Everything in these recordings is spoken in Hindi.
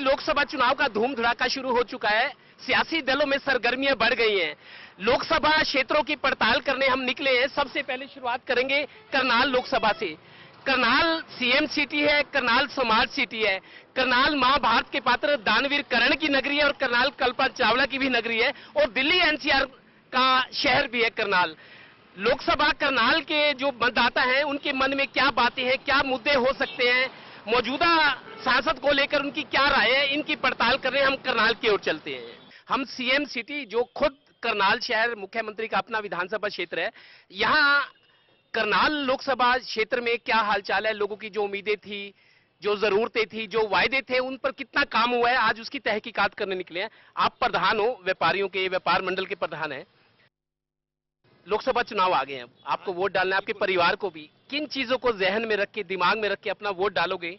लोकसभा चुनाव का धूम धड़ाका शुरू हो चुका है। सियासी दलों में सरगर्मियां बढ़ गई हैं। लोकसभा क्षेत्रों की पड़ताल करने हम निकले हैं। सबसे पहले शुरुआत करेंगे करनाल लोकसभा से। करनाल सीएम सिटी है, करनाल स्मार्ट सिटी है, करनाल महाभारत के पात्र दानवीर कर्ण की नगरी है और करनाल कल्पना चावला की भी नगरी है और दिल्ली एनसीआर का शहर भी है करनाल। लोकसभा करनाल के जो मतदाता हैं उनके मन में क्या बातें हैं, क्या मुद्दे हो सकते हैं, मौजूदा सांसद को लेकर उनकी क्या राय है, इनकी पड़ताल करने हम करनाल की ओर चलते हैं। हम सीएम सिटी जो खुद करनाल शहर मुख्यमंत्री का अपना विधानसभा क्षेत्र है, यहाँ करनाल लोकसभा क्षेत्र में क्या हालचाल है, लोगों की जो उम्मीदें थी, जो जरूरतें थी, जो वायदे थे, उन पर कितना काम हुआ है, आज उसकी तहकीकात करने निकले हैं। आप प्रधान हो व्यापारियों के, व्यापार मंडल के प्रधान हैं। लोकसभा चुनाव आ गए हैं, आपको वोट डालना है, आपके परिवार को भी। किन चीजों को जहन में रख के, दिमाग में रख के अपना वोट डालोगे?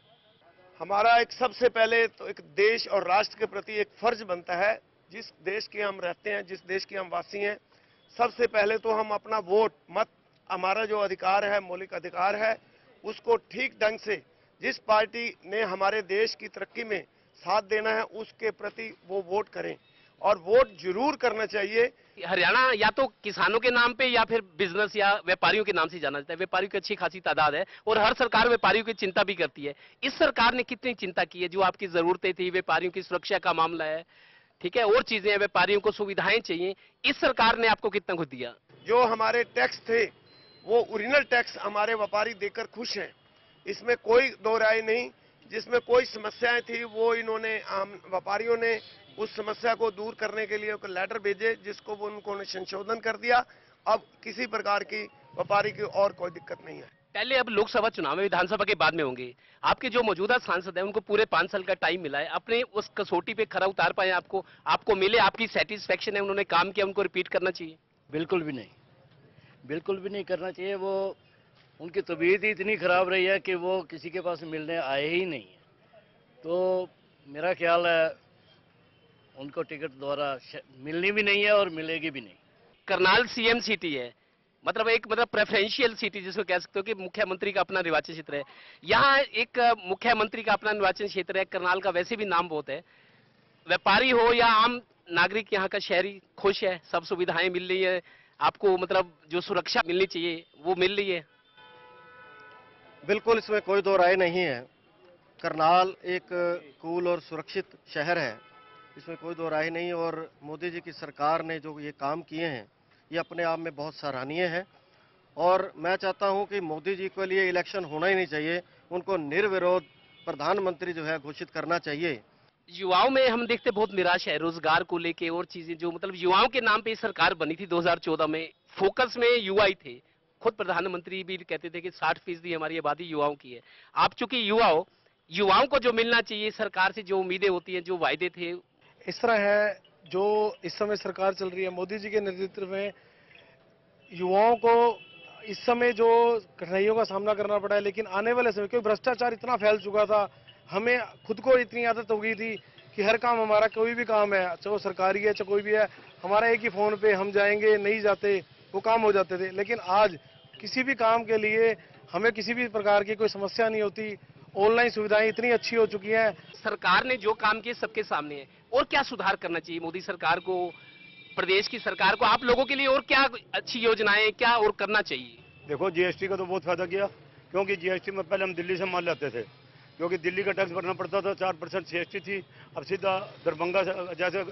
हमारा एक सबसे पहले तो एक देश और राष्ट्र के प्रति एक फर्ज बनता है। जिस देश के हम रहते हैं, जिस देश के हम वासी हैं, सबसे पहले तो हम अपना वोट मत, हमारा जो अधिकार है, मौलिक अधिकार है, उसको ठीक ढंग से जिस पार्टी ने हमारे देश की तरक्की में साथ देना है उसके प्रति वो वोट करें और वोट जरूर करना चाहिए। हरियाणा या तो किसानों के नाम पे या फिर बिजनेस या व्यापारियों के नाम से जाना जाता है। व्यापारियों की अच्छी खासी तादाद है और हर सरकार व्यापारियों की चिंता भी करती है। इस सरकार ने कितनी चिंता की है? जो आपकी जरूरतें थी, व्यापारियों की सुरक्षा का मामला है, ठीक है, और चीजें, व्यापारियों को सुविधाएं चाहिए, इस सरकार ने आपको कितना कुछ दिया? जो हमारे टैक्स थे वो ओरिजिनल टैक्स हमारे व्यापारी देकर खुश हैं, इसमें कोई दो राय नहीं। जिसमें कोई समस्याएं थी वो इन्होंने व्यापारियों ने उस समस्या को दूर करने के लिए एक लेटर भेजे, जिसको वो उन्होंने संशोधन कर दिया। अब किसी प्रकार की व्यापारी की और कोई दिक्कत नहीं है। पहले अब लोकसभा चुनाव में, विधानसभा के बाद में होंगे। आपके जो मौजूदा सांसद हैं उनको पूरे 5 साल का टाइम मिला है, अपने उस कसौटी पे खरा उतार पाए? आपको मिले, आपकी सेटिस्फेक्शन है, उन्होंने काम किया, उनको रिपीट करना चाहिए? बिल्कुल भी नहीं, बिल्कुल भी नहीं करना चाहिए। वो उनकी तबीयत ही इतनी खराब रही है कि वो किसी के पास मिलने आए ही नहीं है। तो मेरा ख्याल है उनको टिकट द्वारा मिलनी भी नहीं है और मिलेगी भी नहीं। करनाल सीएम सिटी है, मतलब प्रेफरेंशियल सिटी जिसको कह सकते हो कि मुख्यमंत्री का अपना निर्वाचन क्षेत्र है। यहाँ एक मुख्यमंत्री का अपना निर्वाचन क्षेत्र है। करनाल का वैसे भी नाम बहुत है। व्यापारी हो या आम नागरिक, यहाँ का शहरी खुश है, सब सुविधाएं मिल रही है आपको, मतलब जो सुरक्षा मिलनी चाहिए वो मिल रही है? बिल्कुल, इसमें कोई दो राय नहीं है। करनाल एक कूल और सुरक्षित शहर है, इसमें कोई दो राय नहीं। और मोदी जी की सरकार ने जो ये काम किए हैं ये अपने आप में बहुत सराहनीय है और मैं चाहता हूं कि मोदी जी के लिए इलेक्शन होना ही नहीं चाहिए, उनको निर्विरोध प्रधानमंत्री जो है घोषित करना चाहिए। युवाओं में हम देखते बहुत निराशा है रोजगार को लेके और चीजें, जो मतलब युवाओं के नाम पे ये सरकार बनी थी 2014 में, फोकस में युवा ही थे। खुद प्रधानमंत्री भी कहते थे कि 60% हमारी आबादी युवाओं की है। आप चूंकि युवा हो, युवाओं को जो मिलना चाहिए सरकार से, जो उम्मीदें होती हैं, जो वायदे थे, इस तरह है। जो इस समय सरकार चल रही है मोदी जी के नेतृत्व में, युवाओं को इस समय जो कठिनाइयों का सामना करना पड़ा है, लेकिन आने वाले समय, क्योंकि भ्रष्टाचार इतना फैल चुका था, हमें खुद को इतनी आदत हो गई थी कि हर काम, हमारा कोई भी काम है, चाहे वो सरकारी है चाहे कोई भी है, हमारा एक ही फोन पे हम जाएंगे, नहीं जाते वो काम हो जाते थे। लेकिन आज किसी भी काम के लिए हमें किसी भी प्रकार की कोई समस्या नहीं होती। ऑनलाइन सुविधाएं इतनी अच्छी हो चुकी हैं। सरकार ने जो काम किए सबके सामने है। और क्या सुधार करना चाहिए मोदी सरकार को, प्रदेश की सरकार को, आप लोगों के लिए और क्या अच्छी योजनाएं, क्या और करना चाहिए? देखो, जीएसटी का तो बहुत फायदा किया, क्योंकि जीएसटी में पहले हम दिल्ली से माल लाते थे, क्योंकि दिल्ली का टैक्स भरना पड़ता था, 4% जीएसटी थी। अब सीधा दरभंगा से, जैसे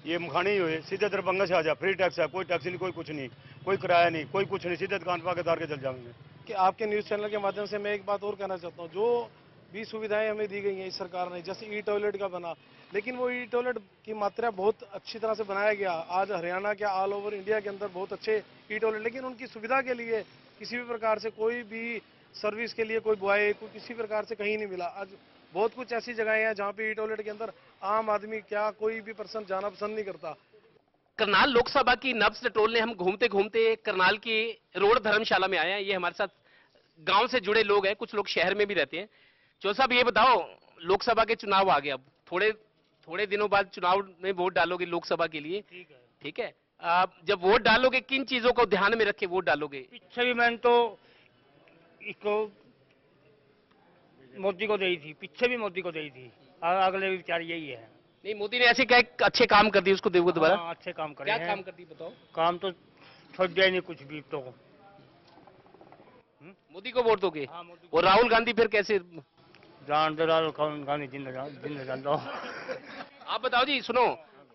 ये मखानी हुए, सीधे दरभंगा से आ जा, फ्री टैक्स है, कोई टैक्स नहीं, कोई कुछ नहीं, कोई किराया नहीं, कोई कुछ नहीं, सीधे दुकान पर आके उतार के चल जाएंगे। कि आपके न्यूज़ चैनल के माध्यम से मैं एक बात और कहना चाहता हूँ, जो भी सुविधाएं हमें दी गई हैं इस सरकार ने, जैसे ई टॉयलेट का बना, लेकिन वो ई टॉयलेट की मात्रा बहुत अच्छी तरह से बनाया गया। आज हरियाणा के ऑल ओवर इंडिया के अंदर बहुत अच्छे ई टॉयलेट, लेकिन उनकी सुविधा के लिए किसी भी प्रकार से कोई भी सर्विस के लिए कोई बॉय, कोई किसी प्रकार से कहीं नहीं मिला। आज बहुत कुछ ऐसी जगहें हैं जहाँ पे ई टॉयलेट के अंदर आम आदमी क्या कोई भी पर्सन जाना पसंद नहीं करता। करनाल लोकसभा की नब्ज टटोलने हम घूमते घूमते करनाल की रोड धर्मशाला में आए हैं। ये हमारे साथ गांव से जुड़े लोग हैं, कुछ लोग शहर में भी रहते हैं। चौधरी साहब, ये बताओ, लोकसभा के चुनाव आ गए, अब थोड़े दिनों बाद चुनाव में वोट डालोगे लोकसभा के लिए, ठीक है? आप जब वोट डालोगे किन चीजों को ध्यान में रख के वोट डालोगे? पीछे भी मैंने तो इसको मोदी को दी थी, पीछे भी मोदी को दी थी। अगले विचार यही है। नहीं, मोदी ने ऐसे क्या अच्छे काम कर दिए, उसको देखो दोबारा। हाँ, अच्छे काम करे क्या हैं। काम कर दिए बताओ। काम तो छोड़ दिया ही नहीं कुछ भी तो। मोदी को वोट दोगे? हाँ, मोदी और राहुल गांधी फिर कैसे? जान दे राहुल गांधी जिंदा जान दो। आप बताओ जी, सुनो,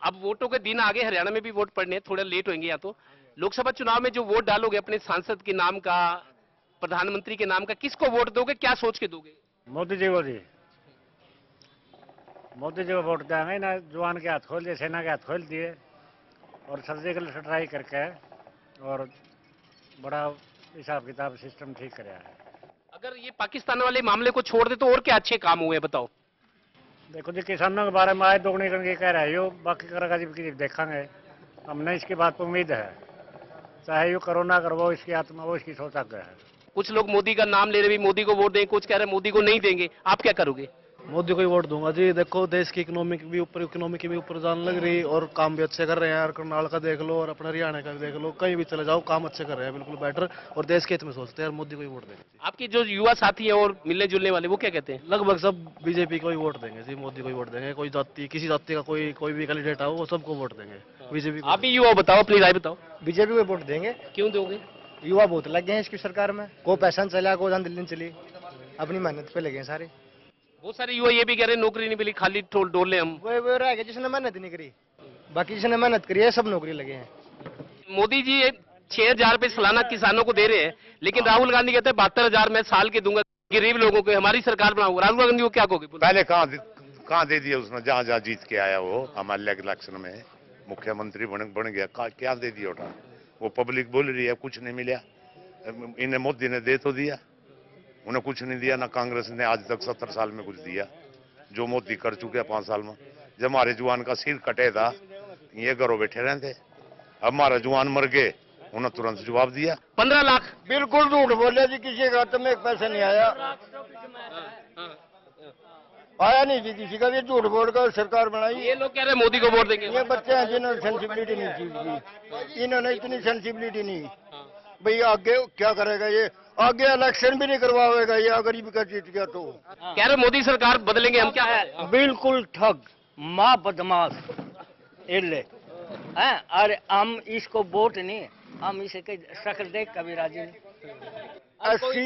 अब वोटों के दिन आगे, हरियाणा में भी वोट पड़ने हैं, थोड़ा लेट होंगे या तो। लोकसभा चुनाव में जो वोट डालोगे अपने सांसद के नाम का, प्रधानमंत्री के नाम का, किसको वोट दोगे, क्या सोच के दोगे? मोदी जी को दी, मोदी जी को वोट देंगे ना। जवान के हाथ खोल दिए, सेना के हाथ खोल दिए और सर्जिकल स्ट्राइक करके और बड़ा हिसाब किताब सिस्टम ठीक कराया है। अगर ये पाकिस्तान वाले मामले को छोड़ दे तो और क्या अच्छे काम हुए बताओ। देखो जी, किसानों के बारे में आए दोगुनी करके कह रहे हो, बाकी करेगा जी देखेंगे। हमने इसकी बात पर उम्मीद है, चाहे यो कोरोना कर वो इसकी आत्मा वो इसकी सोचा है। कुछ लोग मोदी का नाम ले रहे भी, मोदी को वोट देंगे, कुछ कह रहे मोदी को नहीं देंगे, आप क्या करोगे? मोदी को ही वोट दूंगा जी। देखो देश की इकोनॉमी की भी ऊपर जान लग रही और काम भी अच्छे कर रहे हैं यार। करनाल का देख लो और अपना हरियाणा का देख लो, कहीं भी चले जाओ काम अच्छे कर रहे हैं, बिल्कुल बेटर, और देश के हित में सोचते हैं यार। मोदी को ही वोट देंगे। आपके जो युवा साथी हैं और मिलने जुलने वाले, वो क्या कहते हैं? लगभग सब बीजेपी को ही वोट देंगे जी, मोदी को ही वोट देंगे। कोई जाति, किसी जाति का कोई भी कैंडिडेट आओ, वो सबको वोट देंगे बीजेपी। आप ही युवा बताओ, अपनी राय बताओ। बीजेपी को वोट देंगे। क्यों दोगे? युवा बहुत लग गए हैं इसकी सरकार में, को पैसा चला को दिल्ली में चली, अपनी मेहनत पे लगे हैं सारे। बहुत सारे युवा ये भी कह रहे हैं नौकरी नहीं मिली, खाली डोल ले हम। वो रह गया जिसने मेहनत नहीं करी, बाकी जिसने मेहनत करी है सब नौकरी लगे हैं। मोदी जी 6,000 रुपए सालाना किसानों को दे रहे हैं, लेकिन राहुल गांधी कहते हैं 72,000 मैं साल के दूंगा गरीब लोगों को, हमारी सरकार बनाऊंगा। राहुल गांधी को क्या कहोगे? पहले कहाँ दे दिया उसने? जहाँ जहाँ जीत के आया वो हमारे इलेक्शन में मुख्यमंत्री बन गया, क्या दे दिया उठा? वो पब्लिक बोल रही है कुछ नहीं मिला। इन्हें मोदी ने दे तो दिया, उन्हें कुछ नहीं दिया ना। कांग्रेस ने आज तक 70 साल में कुछ दिया जो मोदी कर चुके हैं 5 साल में। जब हमारे जवान का सिर कटे था ये घरों बैठे रहते, अब हमारा जवान मर गए, उन्हें तुरंत जवाब दिया 15 लाख। बिल्कुल झूठ बोले जी, किसी का हाथ में एक पैसा नहीं आया, आया नहीं जी किसी का। ये झूठ बोल कर सरकार बनाई। ये लोग कह रहे हैं मोदी को वोट देंगे। ये बच्चे हैं जिन्होंने सेंसिबिलिटी नहीं चीज की, इन्होंने इतनी सेंसिबिलिटी नहीं। भाई आगे क्या करेगा ये? आगे इलेक्शन भी नहीं करवाएगा ये, अगर ये जीत गया तो। कह रहे मोदी सरकार बदलेंगे हम, क्या है? बिल्कुल ठग माँ बदमाश इल्ले हैं। अरे हम इसको वोट नहीं, हम इसे शक्ल देख कभी राजी नहीं।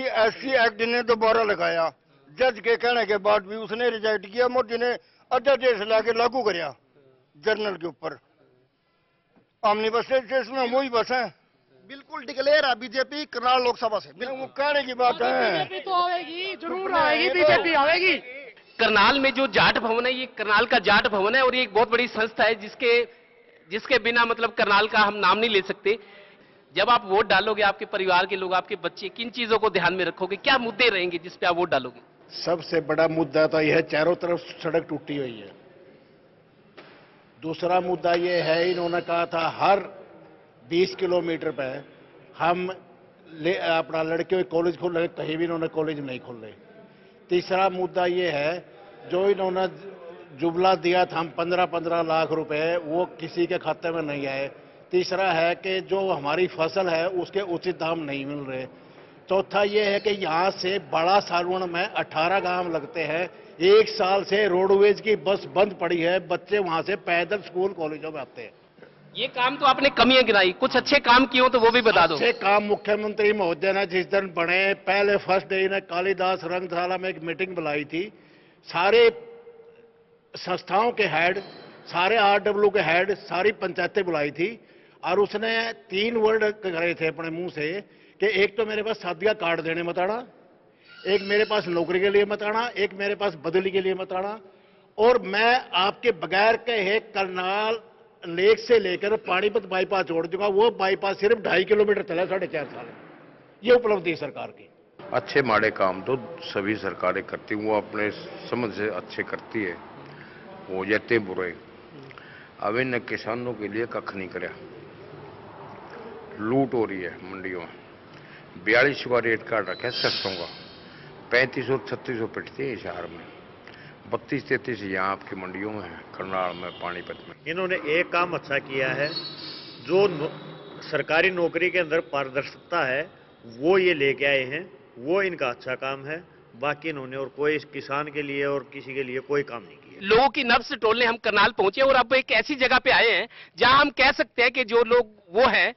एससी एक्ट ने दोबारा लगाया, जज के कहने के बाद भी उसने रिजेक्ट किया। मोदी ने अध्यादेश लाके लागू कराया जर्नल के ऊपर। आमनी बस में वही बस है। बिल्कुल डिक्लेयर है बीजेपी करनाल लोकसभा से। वो कहने की बात है। बीजेपी तो आएगी, जरूर आएगी, बीजेपी आएगी। करनाल में जो जाट भवन है, ये करनाल का जाट भवन है और ये एक बहुत बड़ी संस्था है जिसके बिना मतलब करनाल का हम नाम नहीं ले सकते। जब आप वोट डालोगे, आपके परिवार के लोग, आपके बच्चे, किन चीजों को ध्यान में रखोगे? क्या मुद्दे रहेंगे जिस पे आप वोट डालोगे? सबसे बड़ा मुद्दा तो यह है, चारों तरफ सड़क टूटी हुई है। दूसरा मुद्दा यह है, इन्होंने कहा था हर 20 किलोमीटर पे हम अपना लड़कियों के कॉलेज खोल रहे, कहीं भी इन्होंने कॉलेज नहीं खोले। तीसरा मुद्दा ये है, जो इन्होंने जुमला दिया था हम 15-15 लाख रुपए, वो किसी के खाते में नहीं आए। तीसरा है कि जो हमारी फसल है उसके उचित दाम नहीं मिल रहे। चौथा ये है कि यहाँ से बड़ा सालवन में 18 गांव लगते हैं, 1 साल से रोडवेज की बस बंद पड़ी है, बच्चे वहां से पैदल स्कूल कॉलेजों में आते हैं। ये काम तो आपने कमियां गिनाई, कुछ अच्छे काम किए हो तो वो भी बता दो। अच्छे काम मुख्यमंत्री महोदय ने जिस दिन बने, पहले फर्स्ट डे ने कालीदास रंगशाला में एक मीटिंग बुलाई थी, सारे संस्थाओं के हेड, सारे RW के हेड, सारी पंचायतें बुलाई थी और उसने 3 वर्ड करे थे अपने मुंह से कि एक तो मेरे पास शादी का कार्ड देने मत आना, एक मेरे पास नौकरी के लिए मत आना, एक मेरे पास बदली के लिए मत आना, और मैं आपके बगैर कहे करनाल लेक से लेकर पानीपत बाईपास जोड़ दूंगा। वो बाईपास सिर्फ 2.5 किलोमीटर चला 4.5 साल। ये उपलब्धि सरकार की। अच्छे माड़े काम तो सभी सरकारें करती, वो अपने समझ से अच्छे करती है, वो जाते बुरे। अब इन किसानों के लिए कख नहीं कराया, लूट हो रही है मंडियों में। 42वां रेट कार्ड रखे है सरसों का, 3500-3600 पिटती है शहर में, 32-33 यहाँ आपकी मंडियों में है, करनाल में, पानीपत में। इन्होंने एक काम अच्छा किया है, जो सरकारी नौकरी के अंदर पारदर्शिता है वो ये लेके आए हैं, वो इनका अच्छा काम है। बाकी इन्होंने और कोई किसान के लिए और किसी के लिए कोई काम नहीं किया। लोगों की नब्ज टोलने हम करनाल पहुंचे और अब एक ऐसी जगह पे आए हैं जहां हम कह सकते हैं कि जो लोग वो हैं,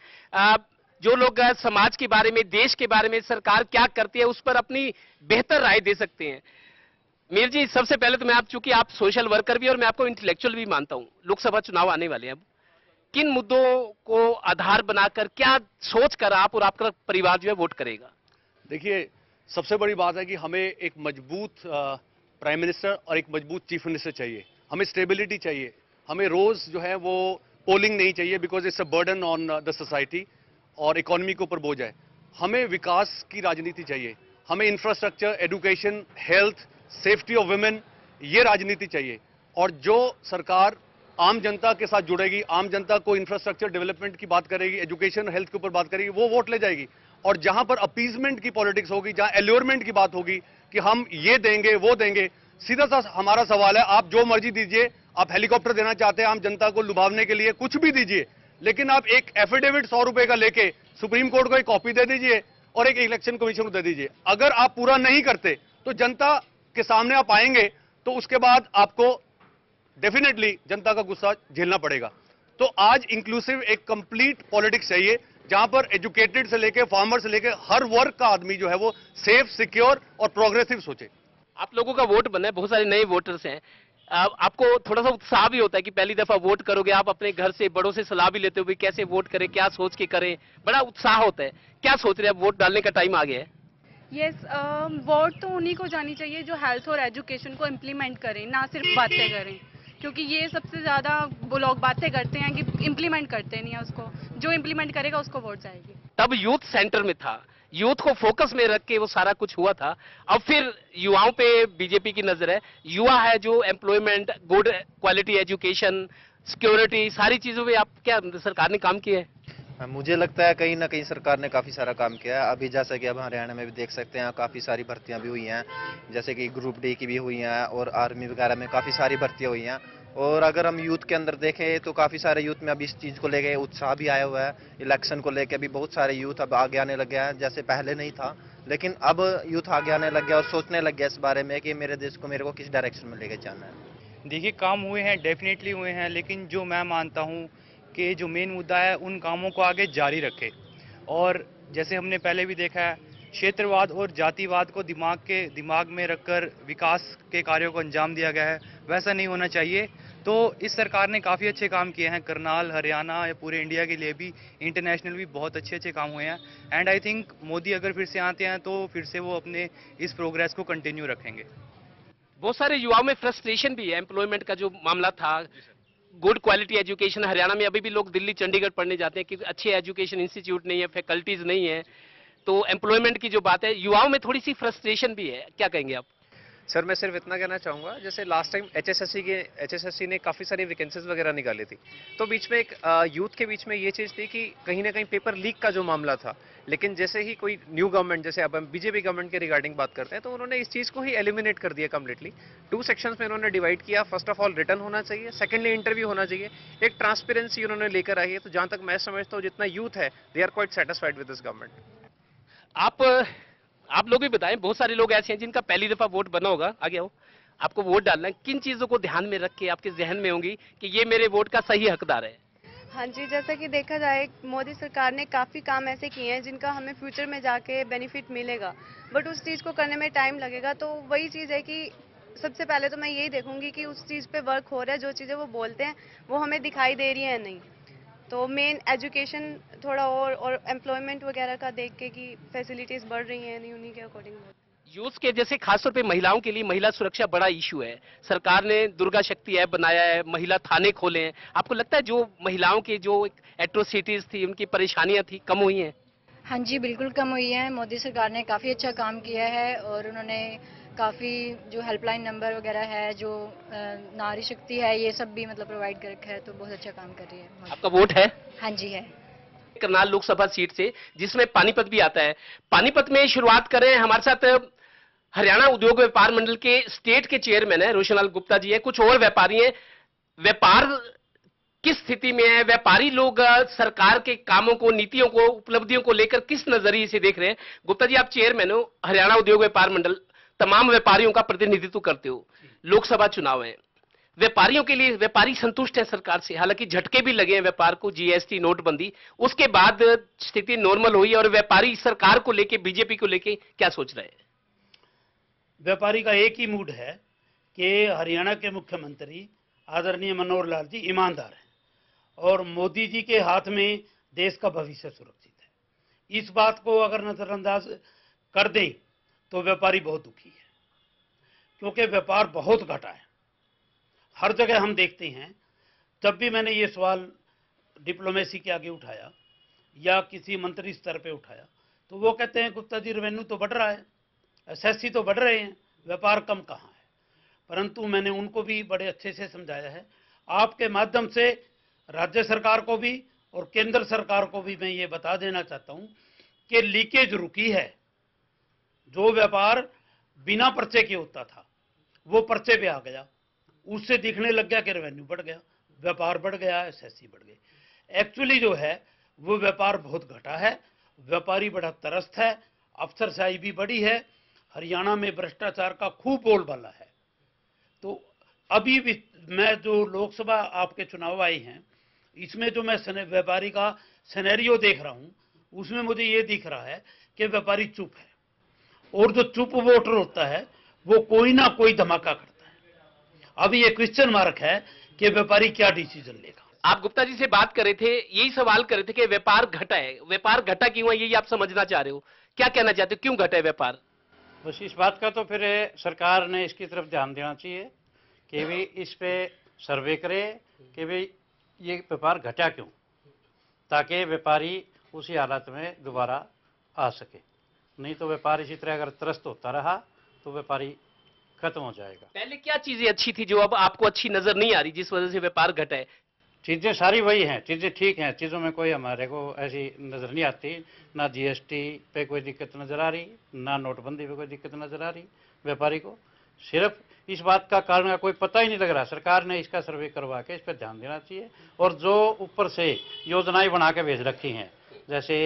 जो लोग समाज के बारे में, देश के बारे में, सरकार क्या करती है उस पर अपनी बेहतर राय दे सकते हैं। मीर जी, सबसे पहले तो मैं चूंकि आप सोशल वर्कर भी और मैं आपको इंटेलेक्चुअल भी मानता हूं, लोकसभा चुनाव आने वाले हैं, अब किन मुद्दों को आधार बनाकर, क्या सोच कर आप और आपका परिवार जो है वोट करेगा? देखिए, सबसे बड़ी बात है कि हमें एक मजबूत प्राइम मिनिस्टर और एक मजबूत चीफ मिनिस्टर चाहिए। हमें स्टेबिलिटी चाहिए। हमें रोज जो है वो पोलिंग नहीं चाहिए, because it's a burden on the society और इकोनॉमी के ऊपर बोझ है। हमें विकास की राजनीति चाहिए। हमें infrastructure, education, health, safety of women, ये राजनीति चाहिए। और जो सरकार आम जनता के साथ जुड़ेगी, आम जनता को इंफ्रास्ट्रक्चर डेवलपमेंट की बात करेगी, एजुकेशन, हेल्थ के ऊपर बात करेगी, वो वोट ले जाएगी। और जहां पर अपीजमेंट की पॉलिटिक्स होगी, जहां एल्योरमेंट की बात होगी कि हम ये देंगे वो देंगे, सीधा सा हमारा सवाल है, आप जो मर्जी दीजिए। आप हेलीकॉप्टर देना चाहते हैं आम जनता को लुभावने के लिए, कुछ भी दीजिए, लेकिन आप एक एफिडेविट 100 रुपए का लेके सुप्रीम कोर्ट को एक कॉपी दे दीजिए और एक इलेक्शन कमीशन को दे दीजिए। अगर आप पूरा नहीं करते तो जनता के सामने आप आएंगे तो उसके बाद आपको डेफिनेटली जनता का गुस्सा झेलना पड़ेगा। तो आज इंक्लूसिव एक कंप्लीट पॉलिटिक्स चाहिए, जहां पर एजुकेटेड से लेके फार्मर से लेके हर वर्ग का आदमी जो है वो सेफ, सिक्योर और प्रोग्रेसिव सोचे। आप लोगों का वोट बना है, बहुत सारे नए वोटर्स हैं, आपको थोड़ा सा उत्साह भी होता है कि पहली दफा वोट करोगे, आप अपने घर से बड़ों से सलाह भी लेते हो भी कैसे वोट करें, क्या सोच के करें, बड़ा उत्साह होता है। क्या सोच रहे हैं, वोट डालने का टाइम आ गया है? यस, वोट तो उन्हीं को जानी चाहिए जो हेल्थ और एजुकेशन को इम्प्लीमेंट करें, ना सिर्फ बातें करें, क्योंकि ये सबसे ज़्यादा वो लोग बातें करते हैं कि इम्प्लीमेंट करते नहीं है उसको। जो इम्प्लीमेंट करेगा उसको वोट जाएगी। तब यूथ सेंटर में था, यूथ को फोकस में रख के वो सारा कुछ हुआ था। अब फिर युवाओं पे बीजेपी की नजर है। युवा है जो employment, good quality education, security, सारी चीजों पे आप क्या सरकार ने काम किया है? मुझे लगता है कहीं ना कहीं सरकार ने काफ़ी सारा काम किया है। अभी जैसा कि अब हरियाणा में भी देख सकते हैं, काफ़ी सारी भर्तियां भी हुई हैं, जैसे कि ग्रुप डी की भी हुई हैं और आर्मी वगैरह में काफ़ी सारी भर्तियां हुई हैं। और अगर हम यूथ के अंदर देखें तो काफ़ी सारे यूथ में अभी इस चीज़ को लेके उत्साह भी आया हुआ है। इलेक्शन को लेके भी बहुत सारे यूथ अब आगे आने लग गया है, जैसे पहले नहीं था, लेकिन अब यूथ आगे आने लग गया और सोचने लग गया इस बारे में कि मेरे देश को मेरे को किस डायरेक्शन में लेके जाना है। देखिए, काम हुए हैं, डेफिनेटली हुए हैं, लेकिन जो मैं मानता हूँ कि जो मेन मुद्दा है उन कामों को आगे जारी रखे। और जैसे हमने पहले भी देखा है, क्षेत्रवाद और जातिवाद को दिमाग में रखकर विकास के कार्यों को अंजाम दिया गया है, वैसा नहीं होना चाहिए। तो इस सरकार ने काफ़ी अच्छे काम किए हैं, करनाल, हरियाणा या पूरे इंडिया के लिए भी, इंटरनेशनल भी बहुत अच्छे काम हुए हैं। एंड आई थिंक मोदी अगर फिर से आते हैं तो फिर से वो अपने इस प्रोग्रेस को कंटिन्यू रखेंगे। बहुत सारे युवाओं में फ्रस्ट्रेशन भी है, एम्प्लॉयमेंट का जो मामला था, गुड क्वालिटी एजुकेशन। हरियाणा में अभी भी लोग दिल्ली, चंडीगढ़ पढ़ने जाते हैं कि अच्छे एजुकेशन इंस्टीट्यूट नहीं है, फैकल्टीज नहीं है। तो एम्प्लॉयमेंट की जो बात है, युवाओं में थोड़ी सी फ्रस्ट्रेशन भी है, क्या कहेंगे आप? सर, मैं सिर्फ इतना कहना चाहूँगा, जैसे लास्ट टाइम एचएसएससी ने काफ़ी सारी वैकेंसीज वगैरह निकाली थी, तो बीच में एक यूथ के बीच में ये चीज़ थी कि कहीं ना कहीं पेपर लीक का जो मामला था, लेकिन जैसे ही कोई न्यू गवर्नमेंट, जैसे अब हम बीजेपी गवर्नमेंट के रिगार्डिंग बात करते हैं, तो उन्होंने इस चीज़ को ही एलिमिनेट कर दिया कम्प्लीटली। 2 सेक्शंस में उन्होंने डिवाइड किया। फर्स्ट ऑफ ऑल रिटर्न होना चाहिए, सेकेंडली इंटरव्यू होना चाहिए, एक ट्रांसपेरेंसी उन्होंने लेकर आई है। तो जहाँ तक मैं समझता हूँ, जितना यूथ है, they are quite satisfied with this government. आप लोग भी बताएं, बहुत सारे लोग ऐसे हैं जिनका पहली दफा वोट बना होगा, आगे आओ, आपको वोट डालना है, किन चीजों को ध्यान में रख के आपके जहन में होंगी कि ये मेरे वोट का सही हकदार है? हाँ जी, जैसा कि देखा जाए, मोदी सरकार ने काफ़ी काम ऐसे किए हैं जिनका हमें फ्यूचर में जाके बेनिफिट मिलेगा, बट उस चीज़ को करने में टाइम लगेगा। तो वही चीज़ है कि सबसे पहले तो मैं यही देखूंगी कि उस चीज़ पे वर्क हो रहा है, जो चीज़ें वो बोलते हैं वो हमें दिखाई दे रही है नहीं। तो मेन एजुकेशन थोड़ा और एम्प्लॉयमेंट वगैरह का देख के कि फैसिलिटीज़ बढ़ रही हैं नहीं, उन्हीं के अकॉर्डिंग। यूथ के जैसे खासतौर पे महिलाओं के लिए महिला सुरक्षा बड़ा इशू है। सरकार ने दुर्गा शक्ति ऐप बनाया है, महिला थाने खोले हैं। आपको लगता है जो महिलाओं की जो एट्रोसिटीज थी, उनकी परेशानियां थी, कम हुई हैं? हाँ जी, बिल्कुल कम हुई है। मोदी सरकार ने काफ़ी अच्छा काम किया है और उन्होंने काफ़ी जो हेल्पलाइन नंबर वगैरह है, जो नारी शक्ति है, ये सब भी मतलब प्रोवाइड कर रखा है, तो बहुत अच्छा काम कर रही है। आपका वोट है? हाँ जी है। करनाल लोकसभा सीट से, जिसमें पानीपत भी आता है। पानीपत में शुरुआत करें, हमारे साथ हरियाणा उद्योग व्यापार मंडल के स्टेट के चेयरमैन है रोशनलाल गुप्ता जी है, कुछ और व्यापारी हैं। व्यापार किस स्थिति में है, व्यापारी लोग सरकार के कामों को, नीतियों को, उपलब्धियों को लेकर किस नजरिए से देख रहे हैं? गुप्ता जी, आप चेयरमैन हो हरियाणा उद्योग व्यापार मंडल, तमाम व्यापारियों का प्रतिनिधित्व करते हो, लोकसभा चुनाव है, व्यापारियों के लिए व्यापारी संतुष्ट है सरकार से? हालांकि झटके भी लगे हैं व्यापार को, जीएसटी, नोटबंदी, उसके बाद स्थिति नॉर्मल हुई और व्यापारी सरकार को लेके, बीजेपी को लेके क्या सोच रहे हैं? व्यापारी का एक ही मूड है कि हरियाणा के मुख्यमंत्री आदरणीय मनोहर लाल जी ईमानदार हैं और मोदी जी के हाथ में देश का भविष्य सुरक्षित है। इस बात को अगर नजरअंदाज कर दें तो व्यापारी बहुत दुखी है, क्योंकि व्यापार बहुत घटा है। हर जगह हम देखते हैं, जब भी मैंने ये सवाल डिप्लोमेसी के आगे उठाया या किसी मंत्री स्तर पे उठाया तो वो कहते हैं गुप्ता जी रेवेन्यू तो बढ़ रहा है, एसएससी तो बढ़ रहे हैं, व्यापार कम कहाँ है। परंतु मैंने उनको भी बड़े अच्छे से समझाया है। आपके माध्यम से राज्य सरकार को भी और केंद्र सरकार को भी मैं ये बता देना चाहता हूँ कि लीकेज रुकी है। जो व्यापार बिना पर्चे के होता था वो पर्चे पे आ गया, उससे दिखने लग गया कि रेवेन्यू बढ़ गया, व्यापार बढ़ गया, एसएससी बढ़ गई। एक्चुअली जो है वो व्यापार बहुत घटा है, व्यापारी बड़ा त्रस्त है, अफसरशाही भी बड़ी है, हरियाणा में भ्रष्टाचार का खूब बोलबाला है। तो अभी भी मैं जो लोकसभा आपके चुनाव आए हैं, इसमें जो मैं व्यापारी का सिनेरियो देख रहा हूं, उसमें मुझे ये दिख रहा है कि व्यापारी चुप है और जो चुप वोटर होता है वो कोई ना कोई धमाका करता है। अभी ये क्वेश्चन मार्क है कि व्यापारी क्या डिसीजन लेगा। आप गुप्ता जी से बात कर रहे थे, यही सवाल कर रहे थे कि व्यापार घटा है, व्यापार घटा क्यों है, यही आप समझना चाह रहे हो, क्या कहना चाहते हो, क्यों घटा है व्यापार? बस इस बात का तो फिर सरकार ने इसकी तरफ ध्यान देना चाहिए कि भी इस पे सर्वे करे कि भाई ये व्यापार घटा क्यों, ताकि व्यापारी उसी हालत में दोबारा आ सके। नहीं तो व्यापार इसी तरह अगर त्रस्त होता रहा तो व्यापारी खत्म हो जाएगा। पहले क्या चीजें अच्छी थी जो अब आपको अच्छी नजर नहीं आ रही, जिस वजह से व्यापार घटा है? चीज़ें सारी वही हैं, चीज़ें ठीक हैं, चीज़ों में कोई हमारे को ऐसी नज़र नहीं आती। ना जीएसटी पे कोई दिक्कत नज़र आ रही, ना नोटबंदी पे कोई दिक्कत नज़र आ रही व्यापारी को। सिर्फ इस बात का कारण का कोई पता ही नहीं लग रहा। सरकार ने इसका सर्वे करवा के इस पर ध्यान देना चाहिए और जो ऊपर से योजनाएं बना के भेज रखी हैं, जैसे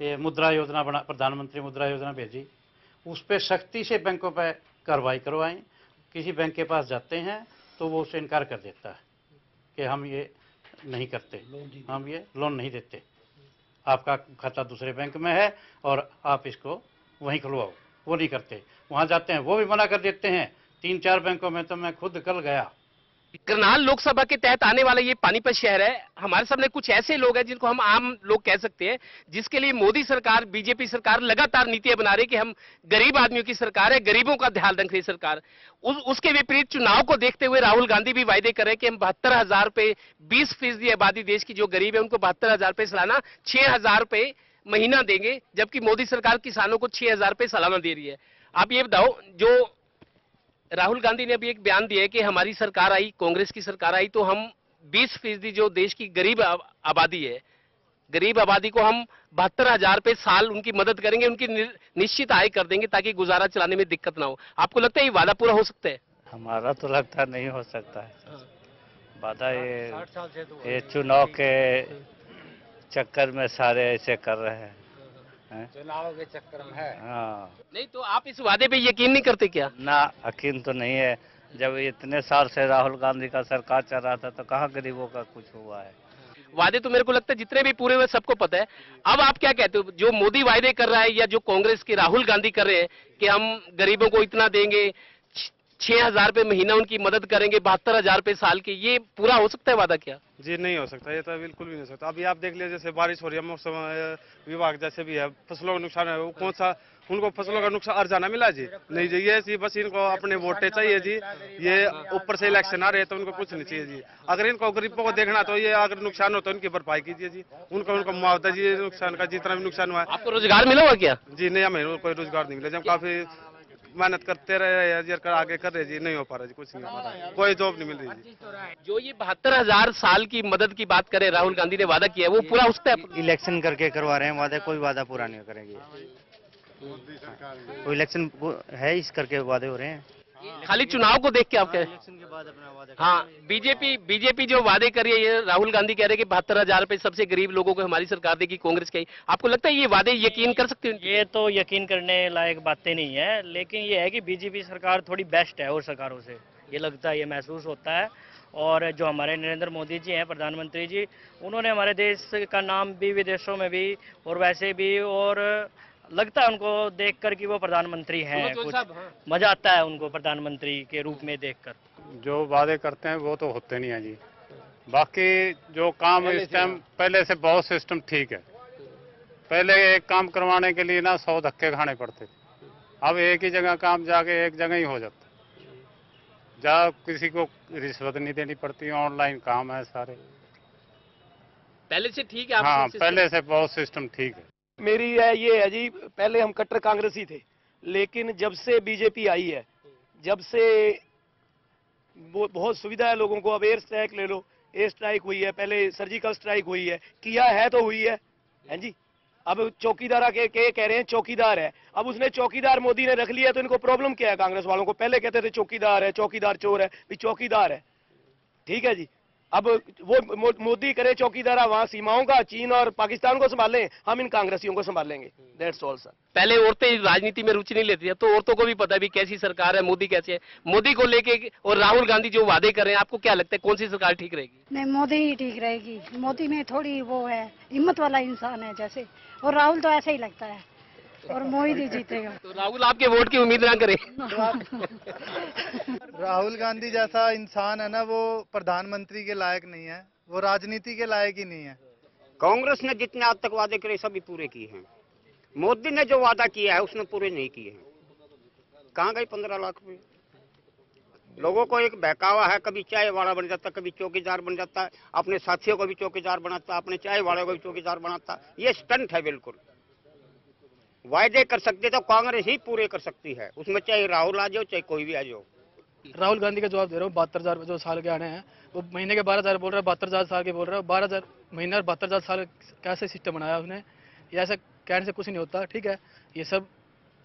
ये मुद्रा योजना बना, प्रधानमंत्री मुद्रा योजना भेजी, उस पर सख्ती से बैंकों पर कार्रवाई करवाएं। किसी बैंक के पास जाते हैं तो वो उससे इनकार कर देता है कि हम ये नहीं करते, हम ये लोन नहीं देते, आपका खाता दूसरे बैंक में है और आप इसको वहीं खुलवाओ। वो नहीं करते, वहाँ जाते हैं वो भी मना कर देते हैं। 3-4 बैंकों में तो मैं खुद कल गया। करनाल लोकसभा के तहत आने वाला ये पानीपत शहर है। हमारे सामने कुछ ऐसे लोग हैं जिनको हम आम लोग कह सकते हैं, जिसके लिए मोदी सरकार, बीजेपी सरकार लगातार नीतियां बना रही कि हम गरीब आदमियों की सरकार है, गरीबों का ध्यान रख रही सरकार। उसके विपरीत चुनाव को देखते हुए राहुल गांधी भी वायदे कर रहे हैं कि हम 72,000 रुपए, 20% आबादी देश की जो गरीब है उनको 72,000 रुपए सालाना, 6,000 रुपए महीना देंगे, जबकि मोदी सरकार किसानों को 6,000 रुपए सालाना दे रही है। आप ये बताओ, जो राहुल गांधी ने अभी एक बयान दिया है कि हमारी सरकार आई, कांग्रेस की सरकार आई तो हम 20% जो देश की गरीब आबादी है, गरीब आबादी को हम 72,000 रुपए साल उनकी मदद करेंगे, उनकी निश्चित आय कर देंगे ताकि गुजारा चलाने में दिक्कत ना हो। आपको लगता है ये वादा पूरा हो सकता है? हमारा तो लगता नहीं हो सकता है वादा। ये चुनाव के चक्कर में सारे ऐसे कर रहे हैं, चुनाव के चक्कर में है। हाँ, नहीं तो आप इस वादे पे यकीन नहीं करते क्या? ना, यकीन तो नहीं है। जब इतने साल से राहुल गांधी का सरकार चल रहा था तो कहाँ गरीबों का कुछ हुआ है? वादे तो मेरे को लगता है जितने भी पूरे हुए सबको पता है। अब आप क्या कहते हो, जो मोदी वायदे कर रहा है या जो कांग्रेस के राहुल गांधी कर रहे हैं कि हम गरीबों को इतना देंगे, 6,000 रुपए महीना उनकी मदद करेंगे, 72,000 रुपए साल के, ये पूरा हो सकता है वादा क्या? जी नहीं हो सकता, ये तो बिल्कुल भी नहीं हो सकता। अभी आप देख लीजिए, जैसे बारिश हो रही है, मौसम विभाग जैसे भी है, फसलों का नुकसान है, वो कौन सा उनको फसलों का नुकसान अर्जाना मिला जी? नहीं जी, ये जी बस इनको अपने वोटें चाहिए जी। ये ऊपर से इलेक्शन आ रहे हैं तो उनको कुछ नहीं चाहिए जी। अगर इनको गरीबों को देखना तो ये अगर नुकसान हो तो उनकी भरपाई कीजिए जी, उनको मुआवजा जी नुकसान का, जितना भी नुकसान हुआ है। आपको रोजगार मिला हुआ क्या? जी नहीं, हमें कोई रोजगार नहीं मिला। जब काफी मेहनत करते रहे, आगे कर रहे जी, नहीं हो पा रहा जी, कुछ नहीं हो पा रहा, कोई जॉब नहीं मिल रही जी। जो ये 72,000 साल की मदद की बात करें, राहुल गांधी ने वादा किया है, वो पूरा उसका इलेक्शन करके करवा रहे हैं वादे, कोई वादा पूरा नहीं करेंगे। कोई इलेक्शन है इस करके वादे हो रहे हैं। खाली चुनाव को देख के आप कह इलेक्शन के बाद अपना वादा हाँ, बीजेपी जो वादे कर रही है, ये राहुल गांधी कह रहे हैं कि 72,000 रुपए सबसे गरीब लोगों को हमारी सरकार देगी, कांग्रेस की। आपको लगता है ये वादे यकीन कर सकते हैं? ये तो यकीन करने लायक बातें नहीं है, लेकिन ये है कि बीजेपी सरकार थोड़ी बेस्ट है और सरकारों से, ये लगता है, ये महसूस होता है। और जो हमारे नरेंद्र मोदी जी हैं, प्रधानमंत्री जी, उन्होंने हमारे देश का नाम भी विदेशों में भी और वैसे भी, और लगता है उनको देखकर कि वो प्रधानमंत्री हैं, कुछ मजा आता है उनको प्रधानमंत्री के रूप में देखकर। जो वादे करते हैं वो तो होते नहीं है जी। बाकी जो काम इस टाइम पहले से बहुत सिस्टम ठीक है। पहले एक काम करवाने के लिए ना 100 धक्के खाने पड़ते थे, अब एक ही जगह काम जाके एक जगह ही हो जाता, जहाँ किसी को रिश्वत नहीं देनी पड़ती, ऑनलाइन काम है सारे। पहले से ठीक है? हाँ, पहले से बहुत सिस्टम ठीक है। मेरी ये है जी, पहले हम कट्टर कांग्रेसी थे, लेकिन जब से बीजेपी आई है, जब से वो बहुत सुविधा है लोगों को। अब एयर स्ट्राइक ले लो, एयर स्ट्राइक हुई है, पहले सर्जिकल स्ट्राइक हुई है, किया है तो हुई है जी। अब चौकीदार के कह रहे हैं चौकीदार है, अब उसने चौकीदार मोदी ने रख लिया, तो इनको प्रॉब्लम क्या है कांग्रेस वालों को? पहले कहते थे चौकीदार है, चौकीदार चोर है, भी चौकीदार है, ठीक है जी। अब वो मोदी करे चौकीदार, वहां सीमाओं का, चीन और पाकिस्तान को संभालें, हम इन कांग्रेसियों को संभालेंगे, दैट्स ऑल सर। पहले औरतें राजनीति में रुचि नहीं लेती है, तो औरतों को भी पता है भी कैसी सरकार है, मोदी कैसे है। मोदी को लेके और राहुल गांधी जो वादे कर रहे हैं, आपको क्या लगता है कौन सी सरकार ठीक रहेगी? नहीं, मोदी ही ठीक रहेगी। मोदी में थोड़ी वो है, हिम्मत वाला इंसान है जैसे, और राहुल तो ऐसे ही लगता है, और मोदी जीतेगा। तो राहुल आपके वोट की उम्मीद ना करें। राहुल गांधी जैसा इंसान है ना, वो प्रधानमंत्री के लायक नहीं है, वो राजनीति के लायक ही नहीं है। कांग्रेस ने जितने आज तक वादे करे सभी पूरे किए हैं। मोदी ने जो वादा किया है उसने पूरे नहीं किए हैं। कहाँ गए 15 लाख रुपए? लोगों को एक बहकावा है, कभी चाय वाला बन जाता, कभी चौकीदार बन जाता है, अपने साथियों को भी चौकीदार बनाता, अपने चाय वाले को भी चौकीदार बनाता। ये स्टंट है बिल्कुल। वायदे कर सकते तो कांग्रेस ही पूरे कर सकती है, उसमें चाहे राहुल आ जाओ चाहे कोई भी आ जाओ। राहुल गांधी का जवाब दे रहा हूँ। 72,000 जो साल के आने हैं, वो महीने के 12,000 बोल रहा है, 72,000 साल के बोल रहा है। 12,000 महीने और 72,000 साल कैसे सिस्टम बनाया उसने? ये ऐसा कहने से कुछ नहीं होता, ठीक है। ये सब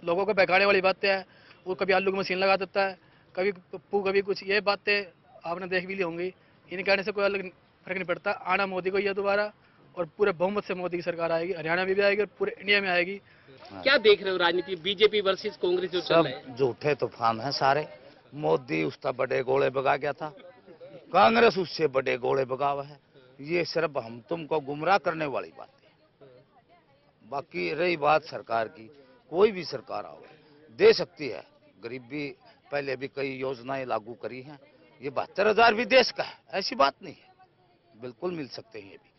लोगों को बहकाने वाली बातें हैं। वो कभी आलू की मशीन लगा देता है, कभी पप्पू, कभी कुछ। ये बातें आपने देख भी ली होंगी। इन कहने से कोई अलग फर्क नहीं पड़ता। आना मोदी को ही है दोबारा, और पूरे बहुमत से मोदी की सरकार आएगी, हरियाणा में भी आएगी और पूरे इंडिया में आएगी। क्या देख रहे हो राजनीति, बीजेपी वर्सेस कांग्रेस जो चल रहा है? सब झूठे तूफान हैं सारे। मोदी उसका बड़े गोले बगा गया था, कांग्रेस उससे बड़े गोले बगावा है। ये सिर्फ हम तुमको गुमराह करने वाली बात है। बाकी रही बात सरकार की, कोई भी सरकार आओ दे सकती है। गरीबी पहले भी कई योजनाएं लागू करी हैं। ये 72,000 भी देश का है, ऐसी बात नहीं है, बिल्कुल मिल सकते हैं ये भी,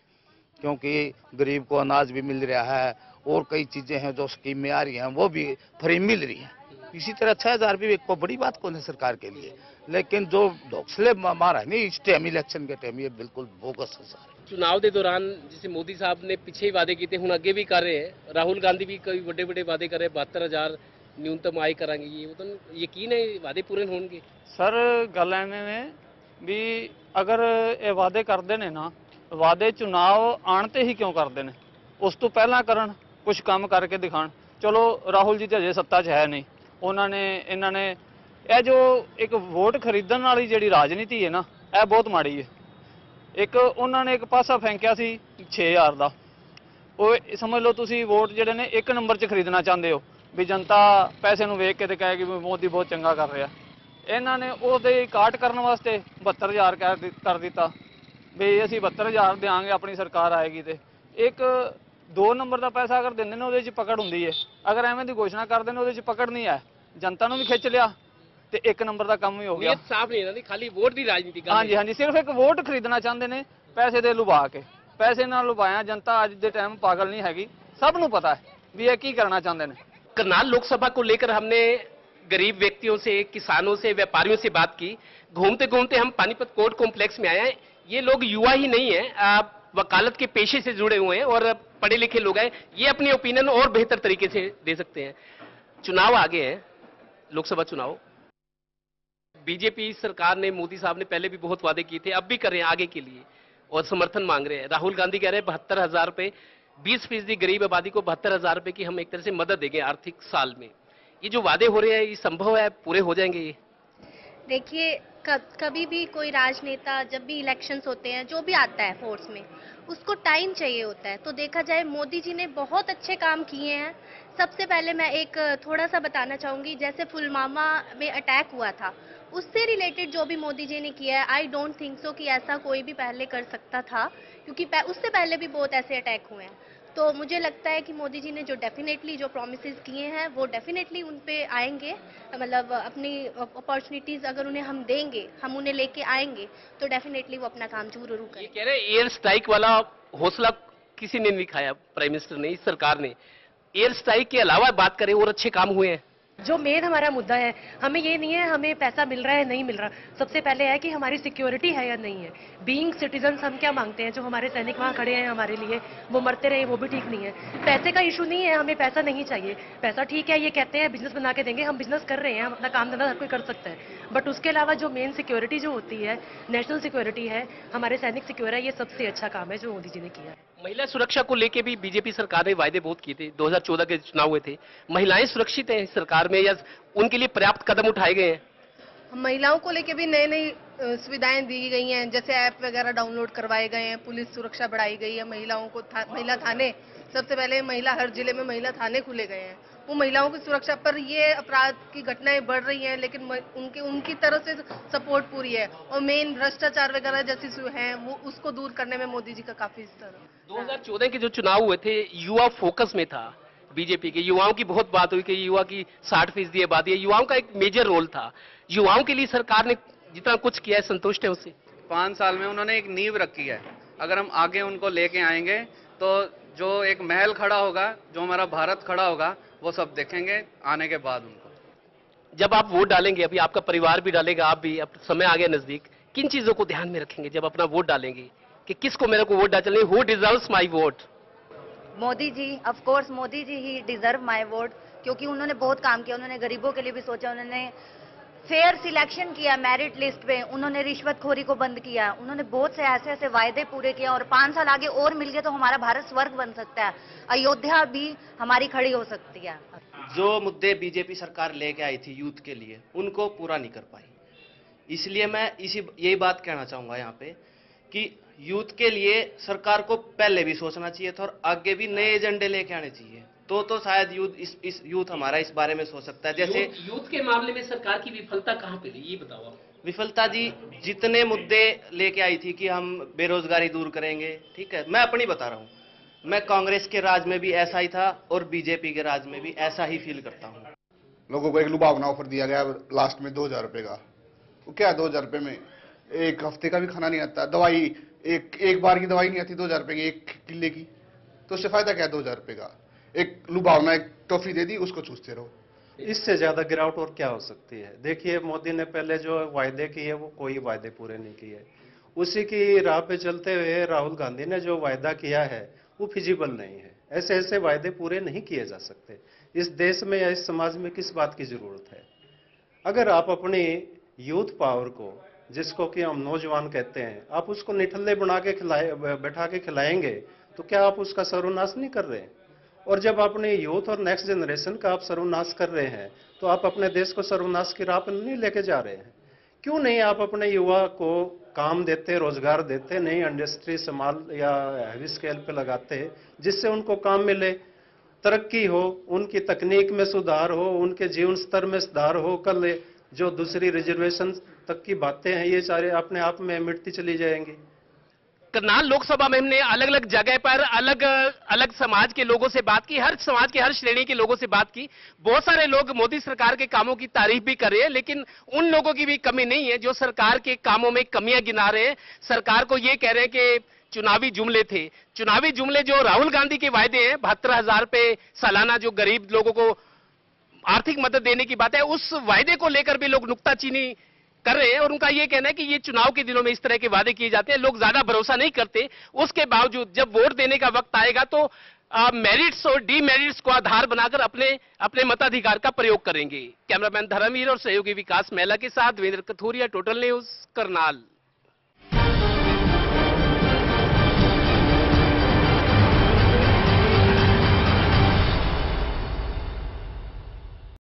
क्योंकि गरीब को अनाज भी मिल रहा है और कई चीजें हैं जो स्कीमें आ रही हैं वो भी फ्री मिल रही हैं। इसी तरह 6,000 भी एक को बड़ी बात कौन है सरकार के लिए, लेकिन जो ढोकसले मारा है नहीं इस टाइम इलेक्शन के टाइम, ये बिल्कुल बोगस है सारे। चुनाव के दौरान जैसे मोदी साहब ने पीछे ही वादे किए, हुण अगे भी कर रहे हैं। राहुल गांधी भी कई बड़े बड़े वादे कर रहे हैं, 72,000 न्यूनतम आय करांगे। ये मतलब यकीन है वादे पूरे होंगे? सर गल एवें ने भी अगर ये वादे करते ने ना, वादे चुनाव आने ही क्यों करते हैं, उस तो पहला करन, कुछ काम करके दिखाण। चलो राहुल जी तो अजे सत्ता च है नहीं, उन्होंने इन्होंने यह जो एक वोट खरीदण वाली जी राजनीति है ना, यह बहुत माड़ी है। एक उन्होंने एक पासा फेंकिया सी 6,000 का, वो समझ लो तुसी वोट जिहड़े ने एक नंबर च खरीदना चाहते हो, भी जनता पैसे नूं वेख के ते कहे कि मोदी बहुत चंगा कर रहा। इन्होंने उहदे काट करने वास्ते 72,000 कर दिता भी असीं 72,000 देंगे अपनी सरकार आएगी। तो एक 2 नंबर का पैसा अगर देंदे ने उहदे च पकड़ हुंदी है, अगर एवें दी घोषणा करदे ने उहदे च पकड़ नहीं है, जनता नूं भी खिच लिया तो 1 नंबर का काम ही हो गया। साफ नहीं है, खाली वोट की राजनीति। हाँ जी, हाँ जी, सिर्फ एक वोट खरीदना चाहते हैं पैसे दे लुभा के। पैसे ना लुभाया जनता अज के टाइम पागल नहीं हैगी, सब नूं पता है भी ये की करना चाहते हैं। करनाल लोकसभा को लेकर हमने गरीब व्यक्तियों से, किसानों से, व्यापारियों से बात की। घूमते घूमते हम पानीपत कोर्ट कॉम्प्लेक्स में आए हैं। ये लोग युवा ही नहीं है, वकालत के पेशे से जुड़े हुए हैं और पढ़े लिखे लोग हैं। ये अपनी ओपिनियन और बेहतर तरीके से दे सकते हैं। चुनाव आगे है, लोकसभा चुनाव। बीजेपी सरकार ने, मोदी साहब ने पहले भी बहुत वादे किए थे, अब भी कर रहे हैं आगे के लिए और समर्थन मांग रहे हैं। राहुल गांधी कह रहे हैं 72,000 रुपए, 20% गरीब आबादी को 72,000 रुपए की हम एक तरह से मदद देंगे आर्थिक साल में। ये जो वादे हो रहे हैं ये संभव है, पूरे हो जाएंगे? ये देखिए, कभी भी कोई राजनेता जब भी इलेक्शंस होते हैं, जो भी आता है फोर्स में, उसको टाइम चाहिए होता है। तो देखा जाए मोदी जी ने बहुत अच्छे काम किए हैं। सबसे पहले मैं एक थोड़ा सा बताना चाहूँगी, जैसे पुलवामा में अटैक हुआ था, उससे रिलेटेड जो भी मोदी जी ने किया है, आई डोंट थिंक सो कि ऐसा कोई भी पहले कर सकता था, क्योंकि उससे पहले भी बहुत ऐसे अटैक हुए हैं। तो मुझे लगता है कि मोदी जी ने जो डेफिनेटली जो प्रॉमिसेस किए हैं वो डेफिनेटली उन पे आएंगे। मतलब अपनी अपॉर्चुनिटीज अगर उन्हें हम देंगे, हम उन्हें लेके आएंगे, तो डेफिनेटली वो अपना काम जरूर करेंगे। ये कह रहे हैं एयर स्ट्राइक वाला हौसला किसी ने नहीं दिखाया, प्राइम मिनिस्टर ने, इस सरकार ने। एयर स्ट्राइक के अलावा बात करें और अच्छे काम हुए हैं। जो मेन हमारा मुद्दा है, हमें ये नहीं है हमें पैसा मिल रहा है नहीं मिल रहा, सबसे पहले है कि हमारी सिक्योरिटी है या नहीं है। बीइंग सिटीजन्स हम क्या मांगते हैं, जो हमारे सैनिक वहाँ खड़े हैं हमारे लिए, वो मरते रहे, वो भी ठीक नहीं है। पैसे का इशू नहीं है, हमें पैसा नहीं चाहिए। पैसा ठीक है, ये कहते हैं बिजनेस बना के देंगे, हम बिजनेस कर रहे हैं, हम अपना काम धंधा हर कोई कर सकता है, बट उसके अलावा जो मेन सिक्योरिटी जो होती है, नेशनल सिक्योरिटी है, हमारे सैनिक सिक्योर है, ये सबसे अच्छा काम है जो मोदी जी ने किया है। महिला सुरक्षा को लेके भी बीजेपी सरकार ने वायदे बहुत किए थे। 2014 के चुनाव हुए थे, महिलाएं सुरक्षित हैं इस सरकार में या उनके लिए पर्याप्त कदम उठाए गए हैं? महिलाओं को लेके भी नई नई सुविधाएं दी गई हैं, जैसे ऐप वगैरह डाउनलोड करवाए गए हैं, पुलिस सुरक्षा बढ़ाई गई है, महिलाओं को महिला थाने, सबसे पहले हर जिले में महिला थाने खुले गए हैं, वो महिलाओं की सुरक्षा पर। ये अपराध की घटनाएं बढ़ रही हैं, लेकिन उनकी तरफ से सपोर्ट पूरी है। और मेन भ्रष्टाचार वगैरह जैसी हैं, वो उसको दूर करने में मोदी जी का काफी स्तर है। 2014 के जो चुनाव हुए थे, युवा फोकस में था बीजेपी के। युवाओं की बहुत बात हुई कि युवा की 60% आबादी है, युवाओं का एक मेजर रोल था। युवाओं के लिए सरकार ने जितना कुछ किया है, संतुष्ट है उससे? 5 साल में उन्होंने एक नींव रखी है। अगर हम आगे उनको लेके आएंगे तो जो एक महल खड़ा होगा, जो हमारा भारत खड़ा होगा, वो सब देखेंगे आने के बाद उनको। जब आप वोट डालेंगे, अभी आपका परिवार भी डालेगा, आप भी, अब समय आ गया नजदीक, किन चीजों को ध्यान में रखेंगे जब अपना वोट डालेंगे कि किसको मेरे को वोट डालने? Who deserves my vote? Modi ji, of course Modi ji ही डिजर्व माय वोट, क्योंकि उन्होंने बहुत काम किया। उन्होंने गरीबों के लिए भी सोचा, उन्होंने फेयर सिलेक्शन किया मेरिट लिस्ट पे, उन्होंने रिश्वतखोरी को बंद किया, उन्होंने बहुत से ऐसे ऐसे वायदे पूरे किए। और 5 साल आगे और मिल गए तो हमारा भारत स्वर्ग बन सकता है, अयोध्या भी हमारी खड़ी हो सकती है। जो मुद्दे बीजेपी सरकार लेके आई थी यूथ के लिए, उनको पूरा नहीं कर पाई। इसलिए मैं यही बात कहना चाहूंगा यहाँ पे कि यूथ के लिए सरकार को पहले भी सोचना चाहिए था और आगे भी नए एजेंडे लेके आने चाहिए, तो शायद यूथ हमारा इस बारे में सोच सकता है। जैसे यूथ के मामले में सरकार की विफलता कहाँ पे रही, ये बताओ आप। विफलता जी, जितने मुद्दे लेके आई थी कि हम बेरोजगारी दूर करेंगे, ठीक है, मैं अपनी बता रहा हूँ, मैं कांग्रेस के राज में भी ऐसा ही था और बीजेपी के राज में भी ऐसा ही फील करता हूँ। लोगों को एक लुभावना ऑफर दिया गया लास्ट में 2000 रुपए का। वो क्या है, 2000 रुपए में एक हफ्ते का भी खाना नहीं आता, दवाई एक बार की दवाई नहीं आती 2000 रुपए की, 1 किले की, तो उससे फायदा क्या है 2000 रुपए का? एक लुभावना, एक टॉफी दे दी, उसको चूसते रहो। इससे ज्यादा गिरावट और क्या हो सकती है? देखिए, मोदी ने पहले जो वायदे किए वो कोई वायदे पूरे नहीं किए। उसी की राह पे चलते हुए राहुल गांधी ने जो वायदा किया है वो फिजिबल नहीं है। ऐसे ऐसे वायदे पूरे नहीं किए जा सकते। इस देश में या इस समाज में किस बात की जरूरत है? अगर आप अपनी यूथ पावर को, जिसको कि हम नौजवान कहते हैं, आप उसको निठल्ले बना के बैठा के खिलाएंगे तो क्या आप उसका सर्वनाश नहीं कर रहे हैं? और जब अपने यूथ और नेक्स्ट जनरेशन का आप सर्वनाश कर रहे हैं तो आप अपने देश को सर्वनाश की राह पर नहीं लेके जा रहे हैं। क्यों नहीं आप अपने युवा को काम देते, रोजगार देते, नई इंडस्ट्री संभाल या हैवी स्केल पे लगाते, जिससे उनको काम मिले, तरक्की हो, उनकी तकनीक में सुधार हो, उनके जीवन स्तर में सुधार हो। कल जो दूसरी रिजर्वेशन तक की बातें हैं, ये सारे अपने आप में मिटती चली जाएंगी। करनाल लोकसभा में हमने अलग अलग जगह पर अलग अलग समाज के लोगों से बात की, हर समाज के हर श्रेणी के लोगों से बात की। बहुत सारे लोग मोदी सरकार के कामों की तारीफ भी कर रहे हैं, लेकिन उन लोगों की भी कमी नहीं है जो सरकार के कामों में कमियां गिना रहे हैं। सरकार को ये कह रहे हैं कि चुनावी जुमले थे, चुनावी जुमले जो राहुल गांधी के वायदे हैं, 72,000 रुपए सालाना जो गरीब लोगों को आर्थिक मदद देने की बात है, उस वायदे को लेकर भी लोग नुक्ताचीनी कर रहे हैं। और उनका ये कहना है कि ये चुनाव के दिनों में इस तरह के वादे किए जाते हैं, लोग ज्यादा भरोसा नहीं करते। उसके बावजूद जब वोट देने का वक्त आएगा तो मेरिट्स और डीमेरिट्स को आधार बनाकर अपने मताधिकार का प्रयोग करेंगे। कैमरामैन धर्मवीर और सहयोगी विकास महिला के साथ देवेंद्र कथोरिया, टोटल न्यूज, करनाल।